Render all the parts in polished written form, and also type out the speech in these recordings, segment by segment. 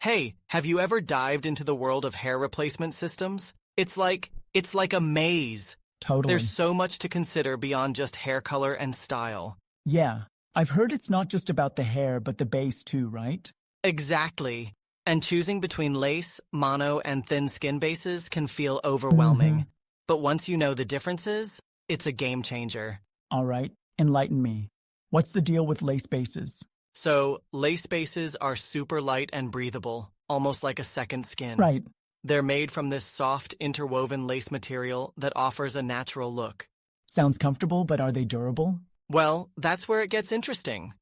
Hey, have you ever dived into the world of hair replacement systems? It's like a maze. There's Totally. so much to consider beyond just hair color and style. Yeah, I've heard it's not just about the hair, but the base too, right? Exactly. And choosing between lace, mono, and thin skin bases can feel Mm-hmm. overwhelming. But once you know the differences, it's a game changer. All right, enlighten me. What's the deal with lace bases? So, lace bases are super light and breathable, almost like a second skin. Right, They're made from this soft, interwoven lace material that offers a natural look. sounds comfortable, but are they durable? Well, that's where it gets interesting.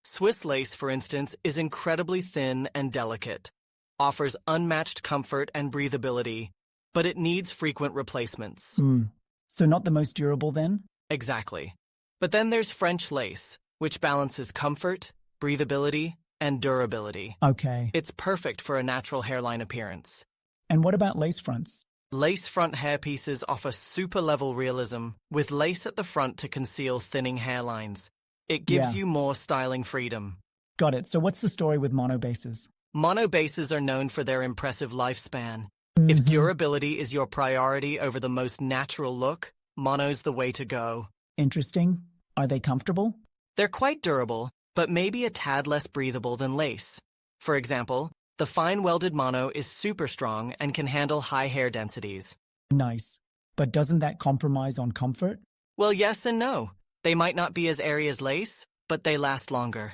Swiss lace, for instance, is incredibly thin and delicate, offers unmatched comfort and breathability, but it needs frequent replacements. Hmm. So not the most durable then? Exactly. But then there's French lace, which balances comfort, breathability, and durability. Okay. It's perfect for a natural hairline appearance. And what about lace fronts? Lace front hairpieces offer super-level realism, with lace at the front to conceal thinning hairlines. It gives Yeah, you more styling freedom. got it. So what's the story with mono bases? Mono bases are known for their impressive lifespan. If Mm-hmm. durability is your priority over the most natural look, mono's the way to go. Interesting. Are they comfortable? They're quite durable, but maybe a tad less breathable than lace. For example, the fine welded mono is super strong and can handle high hair densities. Nice. But doesn't that compromise on comfort? Well, yes and no. They might not be as airy as lace, but they last longer.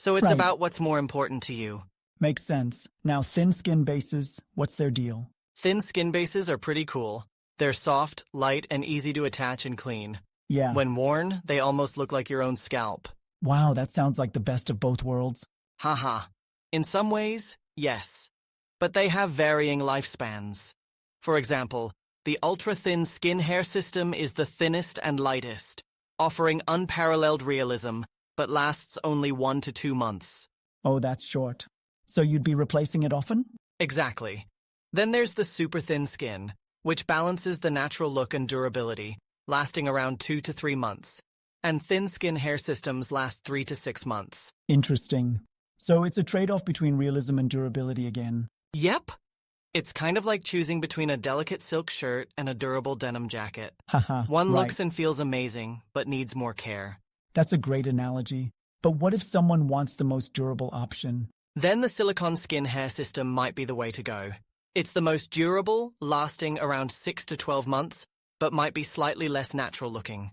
So it's Right. about what's more important to you. Makes sense. Now, thin skin bases, what's their deal? Thin skin bases are pretty cool. They're soft, light, and easy to attach and clean. Yeah. When worn, they almost look like your own scalp. Wow, that sounds like the best of both worlds. Haha. In some ways, yes. But they have varying lifespans. For example, the ultra-thin skin hair system is the thinnest and lightest, offering unparalleled realism, but lasts only 1 to 2 months. Oh, that's short. So you'd be replacing it often? Exactly. Then there's the super thin skin, which balances the natural look and durability, lasting around 2 to 3 months. And thin skin hair systems last 3 to 6 months. Interesting. So it's a trade-off between realism and durability again. Yep. It's kind of like choosing between a delicate silk shirt and a durable denim jacket. Haha, One right. looks and feels amazing, but needs more care. That's a great analogy. But what if someone wants the most durable option? Then the silicone skin hair system might be the way to go. It's the most durable, lasting around 6 to 12 months, but might be slightly less natural looking.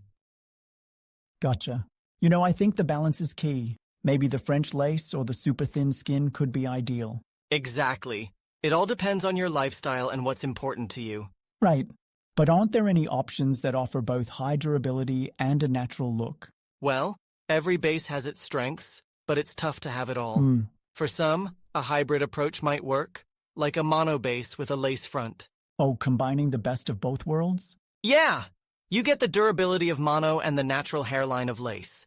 Gotcha. You know, I think the balance is key. Maybe the French lace or the super thin skin could be ideal. Exactly. It all depends on your lifestyle and what's important to you. Right. But aren't there any options that offer both high durability and a natural look? Well, every base has its strengths, but it's tough to have it all. Hmm. For some, a hybrid approach might work, like a mono base with a lace front. Oh, combining the best of both worlds? Yeah! You get the durability of mono and the natural hairline of lace.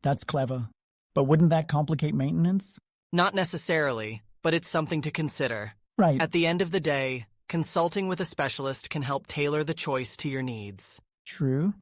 That's clever. But wouldn't that complicate maintenance? Not necessarily, but it's something to consider. Right. At the end of the day, consulting with a specialist can help tailor the choice to your needs. True.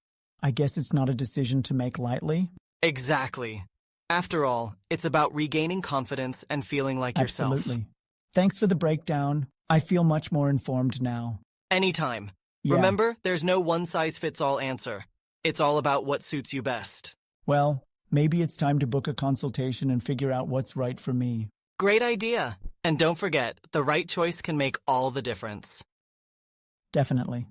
I guess it's not a decision to make lightly. Exactly. After all, it's about regaining confidence and feeling like yourself. Absolutely. Thanks for the breakdown. I feel much more informed now. Anytime. Yeah. Remember, there's no one-size-fits-all answer. It's all about what suits you best. Well, maybe it's time to book a consultation and figure out what's right for me. Great idea. And don't forget, the right choice can make all the difference. Definitely.